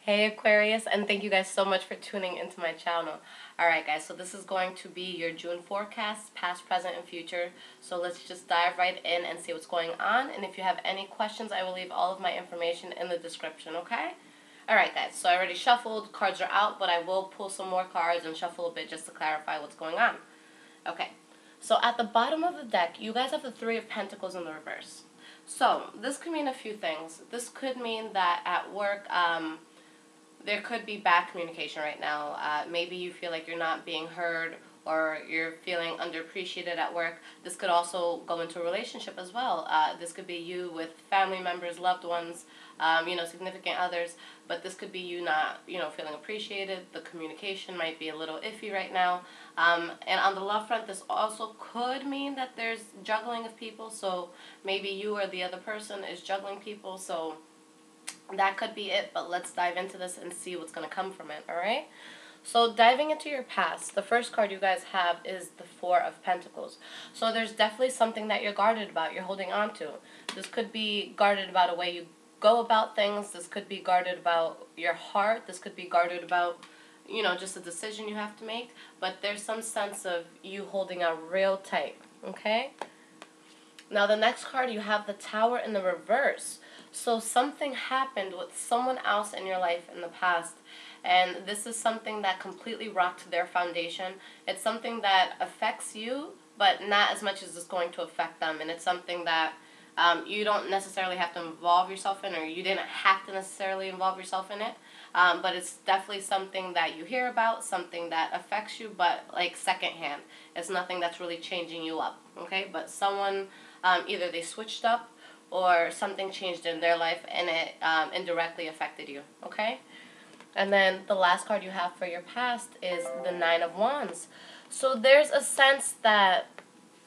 Hey Aquarius, and thank you guys so much for tuning into my channel. Alright guys, so this is going to be your June forecast, past, present, and future. So let's just dive right in and see what's going on. And if you have any questions, I will leave all of my information in the description, okay? Alright guys, so I already shuffled, cards are out, but I will pull some more cards and shuffle a bit just to clarify what's going on. Okay, so at the bottom of the deck, you guys have the Three of Pentacles in the reverse. So this could mean a few things. This could mean that at work, there could be bad communication right now. Maybe you feel like you're not being heard or you're feeling underappreciated at work. This could also go into a relationship as well. This could be you with family members, loved ones, significant others. But this could be you not, feeling appreciated. The communication might be a little iffy right now. And on the love front, this also could mean that there's juggling of people. So maybe you or the other person is juggling people. So that could be it, but let's dive into this and see what's going to come from it, alright? So diving into your past, the first card you guys have is the Four of Pentacles. So there's definitely something that you're guarded about, you're holding on to. This could be guarded about a way you go about things. This could be guarded about your heart. This could be guarded about, just a decision you have to make. But there's some sense of you holding on real tight, okay? Now the next card, you have the Tower in the reverse. So something happened with someone else in your life in the past, and this is something that completely rocked their foundation. It's something that affects you, but not as much as it's going to affect them, and it's something that you don't necessarily have to involve yourself in, or you didn't have to necessarily involve yourself in it, but it's definitely something that you hear about, something that affects you, but like secondhand. It's nothing that's really changing you up, okay? But someone, either they switched up, or something changed in their life and it indirectly affected you, okay? And then the last card you have for your past is the Nine of Wands. So there's a sense that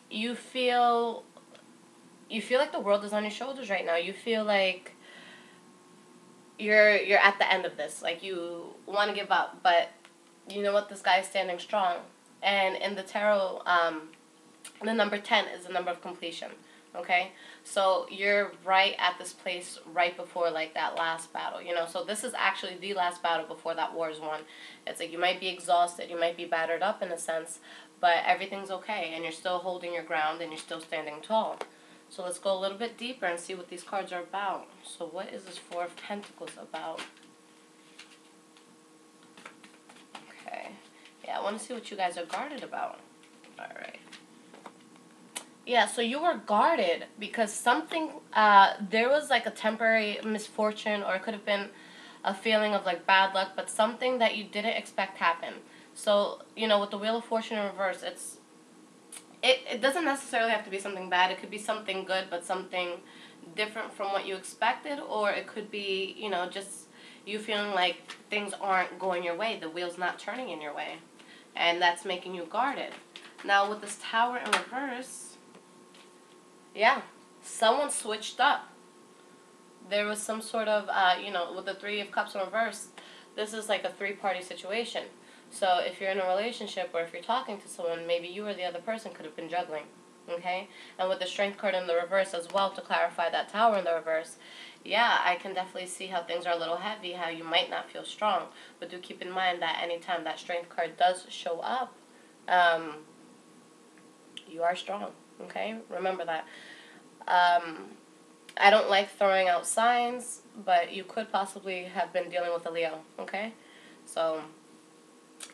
you feel like the world is on your shoulders right now. You feel like you're at the end of this. Like you want to give up, but you know what? This guy is standing strong. And in the tarot, the number 10 is the number of completion. Okay, so you're right at this place right before like that last battle, so this is actually the last battle before that war is won. It's like you might be exhausted, you might be battered up in a sense, but everything's okay and you're still holding your ground and you're still standing tall. So let's go a little bit deeper and see what these cards are about. So what is this Four of Pentacles about? Okay, yeah, I want to see what you guys are guarded about. Alright. Yeah, so you were guarded because something, there was like a temporary misfortune, or it could have been a feeling of like bad luck, but something that you didn't expect happened. So, with the Wheel of Fortune in reverse, it doesn't necessarily have to be something bad. It could be something good, but something different from what you expected, or it could be, just you feeling like things aren't going your way. The wheel's not turning in your way, and that's making you guarded. Now, with this Tower in reverse, yeah, someone switched up. There was some sort of, with the Three of Cups in reverse, this is like a three-party situation. So if you're in a relationship or if you're talking to someone, maybe you or the other person could have been juggling, okay? And with the Strength card in the reverse as well, to clarify that Tower in the reverse, yeah, I can definitely see how things are a little heavy, how you might not feel strong. But do keep in mind that anytime that Strength card does show up, you are strong, okay? Remember that. I don't like throwing out signs, but you could possibly have been dealing with a Leo, okay? So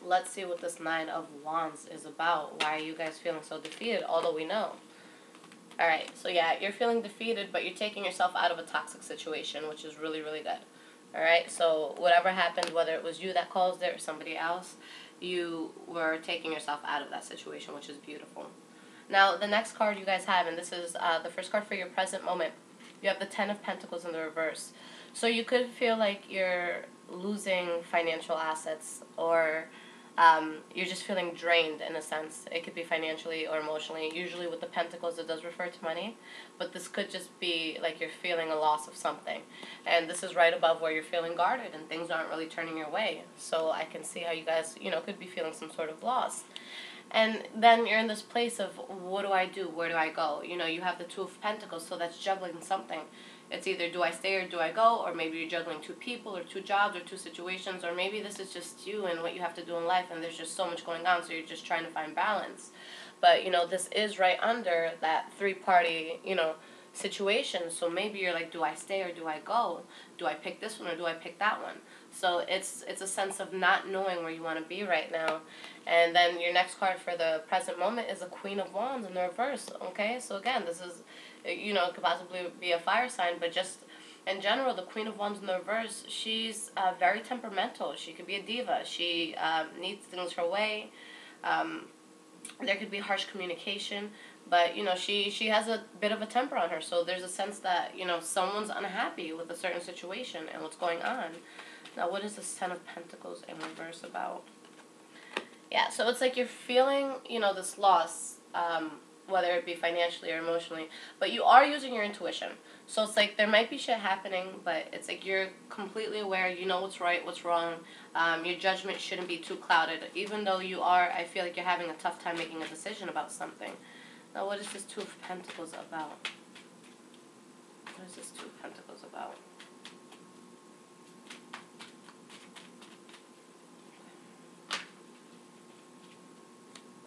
let's see what this Nine of Wands is about. Why are you guys feeling so defeated, although we know? Alright, so yeah, you're feeling defeated, but you're taking yourself out of a toxic situation, which is really, really good. Alright, so whatever happened, whether it was you that caused it or somebody else, you were taking yourself out of that situation, which is beautiful. Now, the next card you guys have, and this is the first card for your present moment, you have the Ten of Pentacles in the reverse. So you could feel like you're losing financial assets, or you're just feeling drained in a sense. It could be financially or emotionally. Usually with the Pentacles, it does refer to money, but this could just be like you're feeling a loss of something. And this is right above where you're feeling guarded and things aren't really turning your way. So I can see how you guys, could be feeling some sort of loss. And then you're in this place of, what do I do? Where do I go? You have the Two of Pentacles, so that's juggling something. It's either do I stay or do I go, or maybe you're juggling two people or two jobs or two situations, or maybe this is just you and what you have to do in life, and there's just so much going on, so you're just trying to find balance. But, this is right under that three-party, situation. So maybe you're like, do I stay or do I go? Do I pick this one or do I pick that one? So it's a sense of not knowing where you want to be right now. And then your next card for the present moment is a Queen of Wands in the reverse, okay? So again, this is, it could possibly be a fire sign, but just in general, the Queen of Wands in the reverse, she's very temperamental. She could be a diva. She needs things her way. There could be harsh communication, but, she has a bit of a temper on her. So there's a sense that, someone's unhappy with a certain situation and what's going on. Now, what is this Ten of Pentacles in reverse about? Yeah, so it's like you're feeling, this loss, whether it be financially or emotionally, but you are using your intuition. So it's like there might be shit happening, but it's like you're completely aware, you know what's right, what's wrong. Your judgment shouldn't be too clouded, even though I feel like you're having a tough time making a decision about something. Now, what is this Two of Pentacles about? What is this Two of Pentacles about?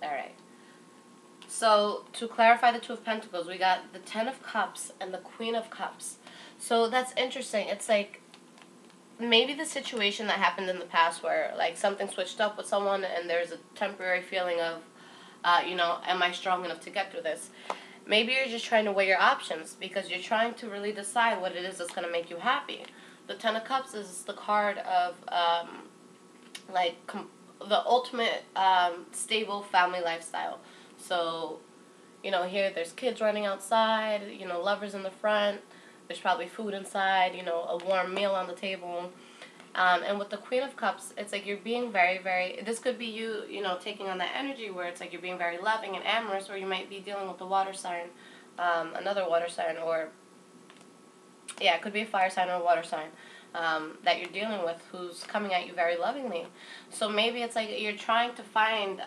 Alright. So, to clarify the Two of Pentacles, we got the Ten of Cups and the Queen of Cups. So, that's interesting. It's like, maybe the situation that happened in the past where, like, something switched up with someone and there's a temporary feeling of, am I strong enough to get through this? Maybe you're just trying to weigh your options because you're trying to really decide what it is that's going to make you happy. The Ten of Cups is the card of, the ultimate stable family lifestyle. So, here there's kids running outside, lovers in the front, there's probably food inside, a warm meal on the table. And with the Queen of Cups, it's like you're being very, very, this could be you, taking on that energy where it's like you're being very loving and amorous, or you might be dealing with a water sign, another water sign, or, yeah, it could be a fire sign or a water sign. That you're dealing with, who's coming at you very lovingly. So maybe it's like you're trying to find,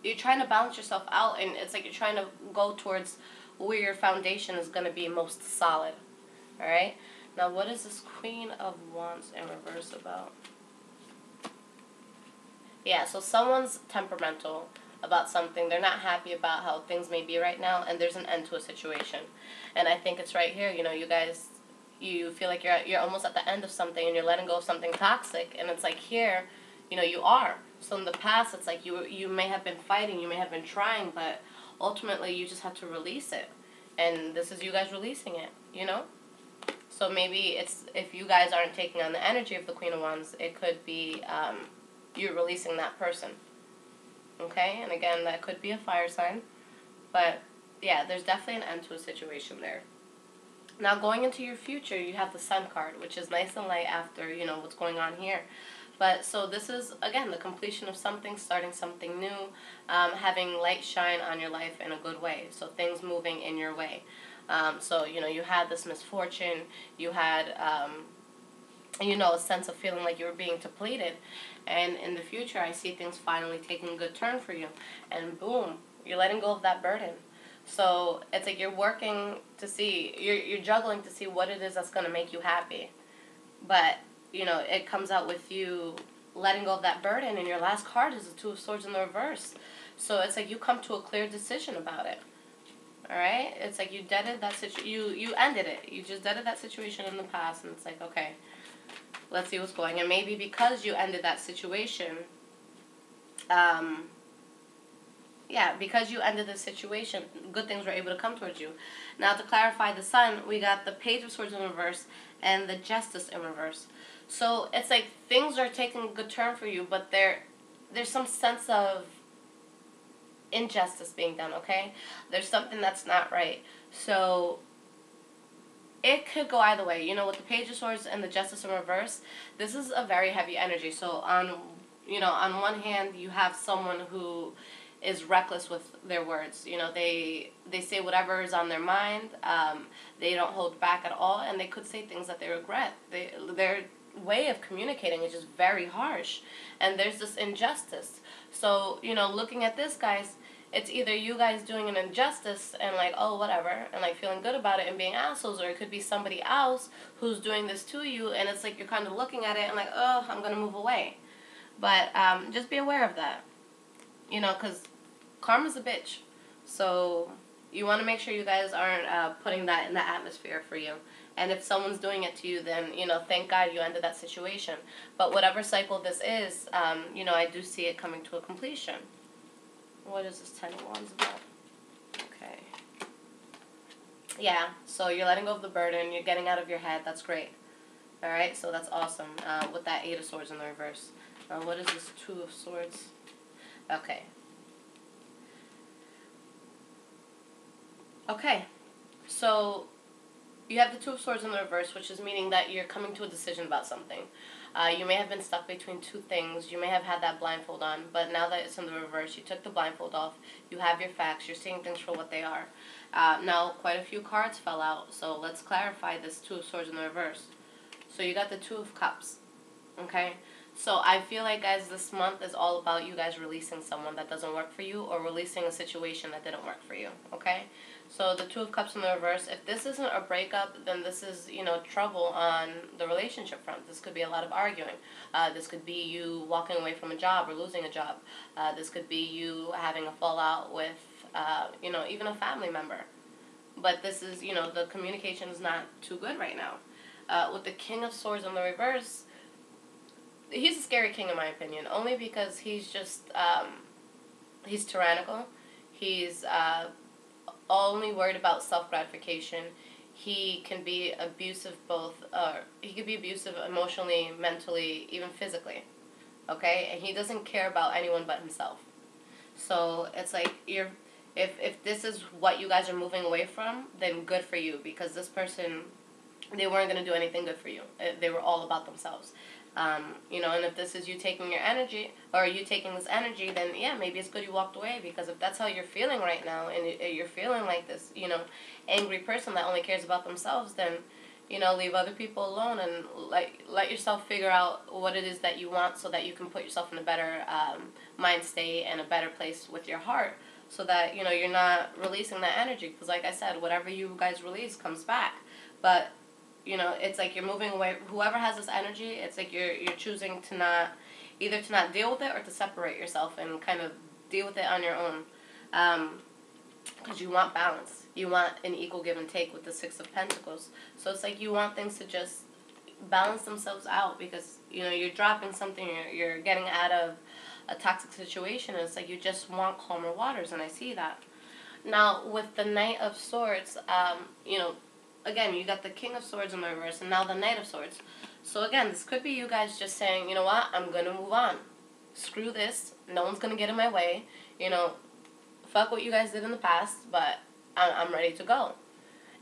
you're trying to balance yourself out, and it's like you're trying to go towards where your foundation is going to be most solid. Alright? Now, what is this Queen of Wands in reverse about? Yeah, so someone's temperamental about something. They're not happy about how things may be right now, and there's an end to a situation. And I think it's right here, you guys, you feel like you're almost at the end of something and you're letting go of something toxic, and it's like here, you are. So in the past, it's like you may have been fighting, you may have been trying, but ultimately you just have to release it. And this is you guys releasing it, So maybe it's, if you guys aren't taking on the energy of the Queen of Wands, it could be you're releasing that person. Okay? And again, that could be a fire sign. But yeah, there's definitely an end to a situation there. Now, going into your future, you have the Sun card, which is nice and light after, what's going on here. But, so this is, again, the completion of something, starting something new, having light shine on your life in a good way. So things moving in your way. So, you had this misfortune, you had, a sense of feeling like you were being depleted. And in the future, I see things finally taking a good turn for you. And boom, you're letting go of that burden. So it's like you're working to see, you're juggling to see what it is that's going to make you happy. But, it comes out with you letting go of that burden, and your last card is the Two of Swords in the reverse. So it's like you come to a clear decision about it. Alright? It's like you deaded that you ended it. You just deaded that situation in the past, and it's like, okay, let's see what's going on. And maybe because you ended that situation, because you ended the situation, good things were able to come towards you. Now, to clarify the Sun, we got the Page of Swords in reverse and the Justice in reverse. So it's like things are taking a good turn for you, but there's some sense of injustice being done, okay? There's something that's not right. So it could go either way. With the Page of Swords and the Justice in reverse, this is a very heavy energy. So on one hand, you have someone who is reckless with their words. They say whatever is on their mind. They don't hold back at all, and they could say things that they regret. Their way of communicating is just very harsh, and there's this injustice. So, looking at this, guys, it's either you guys doing an injustice and like, oh, whatever, and like feeling good about it and being assholes, or it could be somebody else who's doing this to you, and it's like you're kind of looking at it and like, oh, I'm gonna move away. But just be aware of that, because karma's a bitch. So you want to make sure you guys aren't putting that in the atmosphere for you. And if someone's doing it to you, then, thank God you ended that situation. But whatever cycle this is, I do see it coming to a completion. What is this 10 of Wands about? Okay. Yeah, so you're letting go of the burden. You're getting out of your head. That's great. All right, so that's awesome with that 8 of Swords in the reverse. What is this 2 of Swords? Okay. Okay, so you have the 2 of Swords in the reverse, which is meaning that you're coming to a decision about something. You may have been stuck between 2 things. You may have had that blindfold on, but now that it's in the reverse, you took the blindfold off. You have your facts. You're seeing things for what they are. Now, quite a few cards fell out, so let's clarify this 2 of Swords in the reverse. So you got the 2 of Cups, okay? So I feel like, guys, this month is all about you guys releasing someone that doesn't work for you, or releasing a situation that didn't work for you, okay? So the 2 of Cups in the reverse, if this isn't a breakup, then this is, trouble on the relationship front. This could be a lot of arguing. This could be you walking away from a job or losing a job. This could be you having a fallout with, even a family member. But this is, the communication is not too good right now. With the King of Swords in the reverse, he's a scary king in my opinion, only because he's just, he's tyrannical. He's only worried about self-gratification. He can be abusive he could be abusive emotionally, mentally, even physically, okay? And he doesn't care about anyone but himself. So it's like, if this is what you guys are moving away from, then good for you, because this person, they weren't going to do anything good for you. They were all about themselves. And if this is you taking your energy, or you taking this energy, then yeah, maybe it's good you walked away, because if that's how you're feeling right now, and you're feeling like this, angry person that only cares about themselves, then, leave other people alone, and let yourself figure out what it is that you want, so that you can put yourself in a better mind state and a better place with your heart, so that, you're not releasing that energy, because like I said, whatever you guys release comes back. But it's like you're moving away. Whoever has this energy, it's like you're choosing to not deal with it, or to separate yourself and kind of deal with it on your own. Because you want balance. You want an equal give and take with the 6 of Pentacles. So it's like you want things to just balance themselves out, because, you're dropping something, you're getting out of a toxic situation, and it's like you just want calmer waters, and I see that. Now, with the Knight of Swords, again, you got the King of Swords in the reverse, and now the Knight of Swords. So again, this could be you guys just saying, you know what, I'm going to move on. Screw this. No one's going to get in my way. Fuck what you guys did in the past, but I'm ready to go.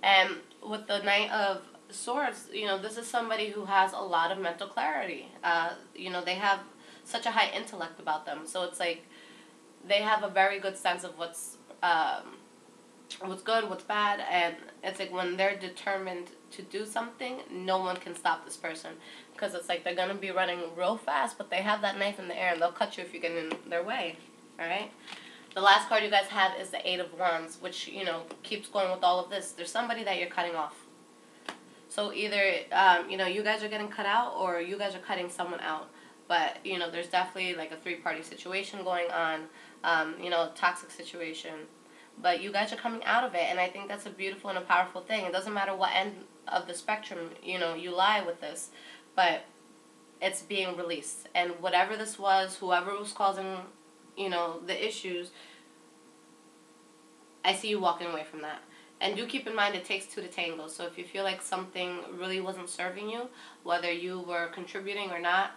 And with the Knight of Swords, this is somebody who has a lot of mental clarity. They have such a high intellect about them. So it's like they have a very good sense of what's good, what's bad, and it's like when they're determined to do something, no one can stop this person, because it's like they're going to be running real fast, but they have that knife in the air, and they'll cut you if you get in their way, alright? The last card you guys have is the 8 of Wands, which, keeps going with all of this. There's somebody that you're cutting off. So either, you guys are getting cut out, or you guys are cutting someone out. But, there's definitely like a 3-party situation going on, toxic situation. But you guys are coming out of it, and I think that's a beautiful and a powerful thing. It doesn't matter what end of the spectrum, you lie with this, but it's being released. And whatever this was, whoever was causing, the issues, I see you walking away from that. And do keep in mind, it takes 2 to tango. So if you feel like something really wasn't serving you, whether you were contributing or not,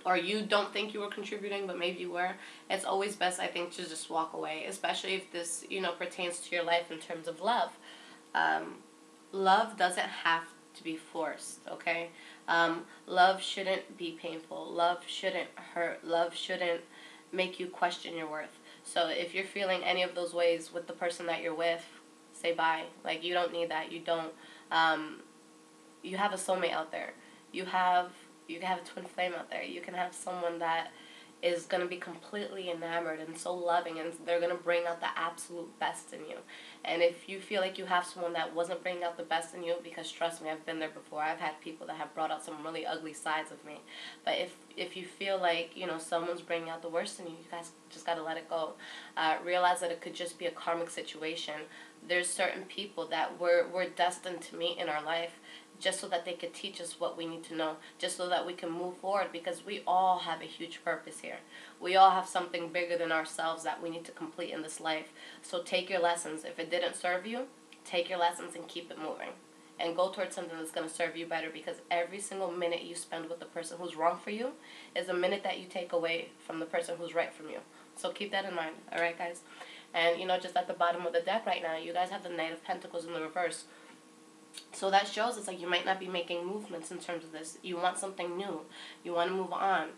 or you don't think you were contributing, but maybe you were, it's always best, I think, to just walk away, especially if this, pertains to your life in terms of love. Love doesn't have to be forced, okay? Love shouldn't be painful. Love shouldn't hurt. Love shouldn't make you question your worth. So if you're feeling any of those ways with the person that you're with, say bye. Like, you don't need that. You don't. You have a soulmate out there. You can have a twin flame out there. You can have someone that, is going to be completely enamored and so loving, and they're going to bring out the absolute best in you. And if you feel like you have someone that wasn't bringing out the best in you, because trust me, I've been there before. I've had people that have brought out some really ugly sides of me. But if you feel like, someone's bringing out the worst in you, you guys just got to let it go. Realize that it could just be a karmic situation. There's certain people that we're destined to meet in our life, just so that they could teach us what we need to know, just so that we can move forward, because we all have a huge purpose here. We all have something bigger than ourselves that we need to complete in this life. So take your lessons. If it didn't serve you, take your lessons and keep it moving. And go towards something that's going to serve you better, because every single minute you spend with the person who's wrong for you is a minute that you take away from the person who's right from you. So keep that in mind, all right, guys? And, just at the bottom of the deck right now, you guys have the Knight of Pentacles in the reverse. So that shows it's like you might not be making movements in terms of this. You want something new. You want to move on.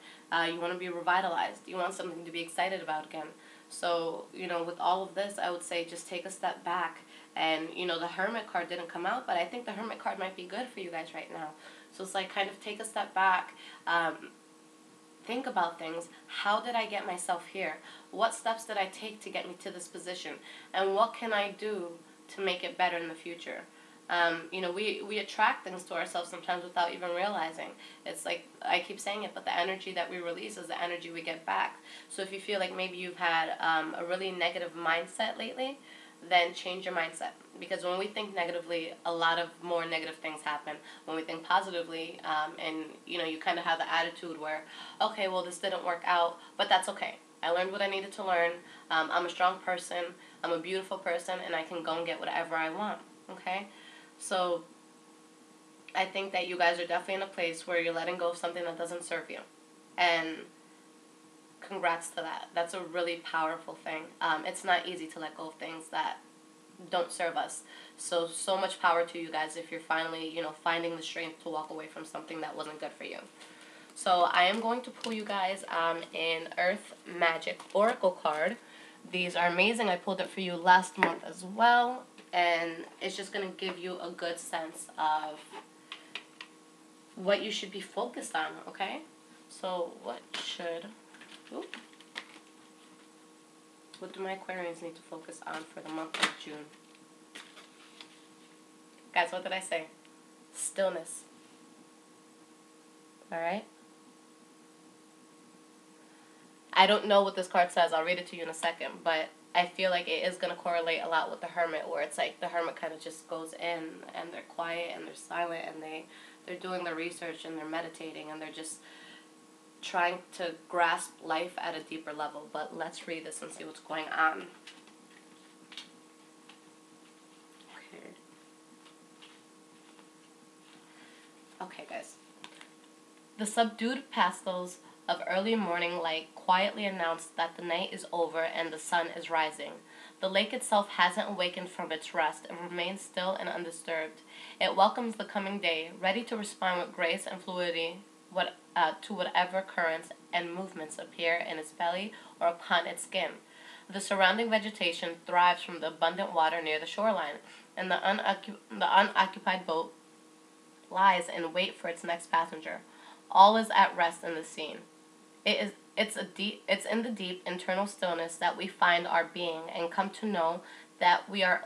You want to be revitalized. You want something to be excited about again. So, with all of this, I would say just take a step back. And, the Hermit card didn't come out, but I think the Hermit card might be good for you guys right now. So it's like kind of take a step back. Think about things. How did I get myself here? What steps did I take to get me to this position? And what can I do to make it better in the future? We attract things to ourselves sometimes without even realizing. It's like, I keep saying it, but the energy that we release is the energy we get back. So if you feel like maybe you've had a really negative mindset lately, then change your mindset. Because when we think negatively, a lot of more negative things happen. When we think positively, and you kind of have the attitude where, okay, well, this didn't work out, but that's okay. I learned what I needed to learn. I'm a strong person. I'm a beautiful person, and I can go and get whatever I want. Okay? So I think that you guys are definitely in a place where you're letting go of something that doesn't serve you. And congrats to that. That's a really powerful thing. It's not easy to let go of things that don't serve us. So much power to you guys if you're finally, finding the strength to walk away from something that wasn't good for you. So I am going to pull you guys an Earth Magic Oracle card. These are amazing. I pulled it for you last month as well. And it's just going to give you a good sense of what you should be focused on, okay? So what do my Aquarians need to focus on for the month of June? Guys, what did I say? Stillness. Alright? I don't know what this card says. I'll read it to you in a second, but I feel like it is going to correlate a lot with the Hermit, where it's like the Hermit kind of just goes in and they're quiet and they're silent and they're doing their research and they're meditating and they're just trying to grasp life at a deeper level. But let's read this and see what's going on. Okay, guys. The subdued pastels of early morning light quietly announced that the night is over and the sun is rising. The lake itself hasn't awakened from its rest and remains still and undisturbed. It welcomes the coming day, ready to respond with grace and fluidity to whatever currents and movements appear in its belly or upon its skin. The surrounding vegetation thrives from the abundant water near the shoreline, and the unoccupied boat lies in wait for its next passenger. All is at rest in the scene. It's in the deep internal stillness that we find our being and come to know that we are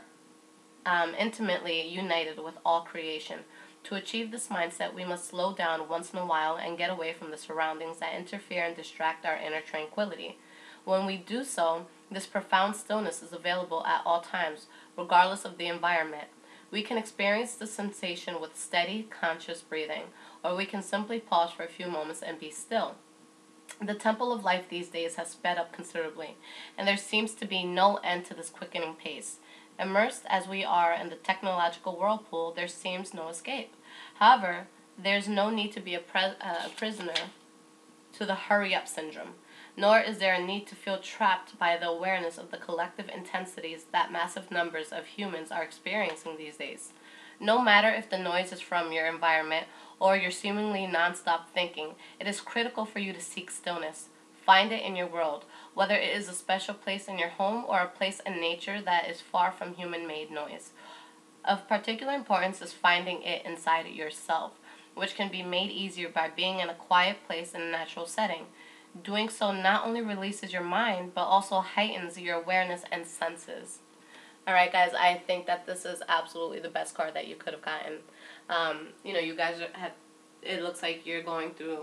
intimately united with all creation. To achieve this mindset, we must slow down once in a while and get away from the surroundings that interfere and distract our inner tranquility. When we do so, this profound stillness is available at all times, regardless of the environment. We can experience the sensation with steady, conscious breathing, or we can simply pause for a few moments and be still. The tempo of life these days has sped up considerably, and there seems to be no end to this quickening pace. Immersed as we are in the technological whirlpool, there seems no escape. However, there's no need to be a prisoner to the hurry-up syndrome, nor is there a need to feel trapped by the awareness of the collective intensities that massive numbers of humans are experiencing these days. No matter if the noise is from your environment or your seemingly nonstop thinking, it is critical for you to seek stillness. Find it in your world, whether it is a special place in your home or a place in nature that is far from human-made noise. Of particular importance is finding it inside yourself, which can be made easier by being in a quiet place in a natural setting. Doing so not only releases your mind, but also heightens your awareness and senses. Alright, guys, I think that this is absolutely the best card that you could have gotten. You guys have, it looks like you're going through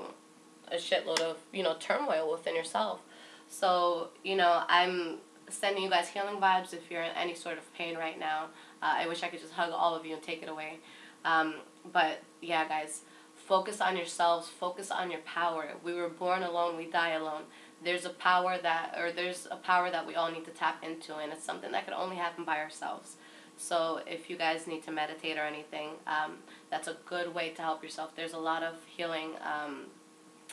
a shitload of, turmoil within yourself. So, I'm sending you guys healing vibes if you're in any sort of pain right now. I wish I could just hug all of you and take it away. But, yeah, guys, focus on yourselves. Focus on your power. We were born alone. We die alone. There's a power that we all need to tap into, and it's something that can only happen by ourselves. So if you guys need to meditate or anything, that's a good way to help yourself. There's a lot of healing.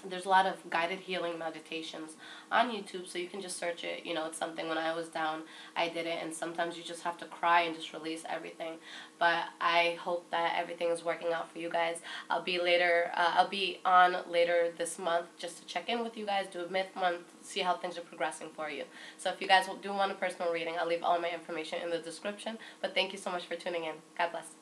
There's a lot of guided healing meditations on YouTube, so you can just search it. It's something when I was down, I did it, and sometimes you just have to cry and just release everything. But I hope that everything is working out for you guys. I'll be on later this month just to check in with you guys, do a mid-month, see how things are progressing for you. So if you guys do want a personal reading, I'll leave all my information in the description. But thank you so much for tuning in. God bless.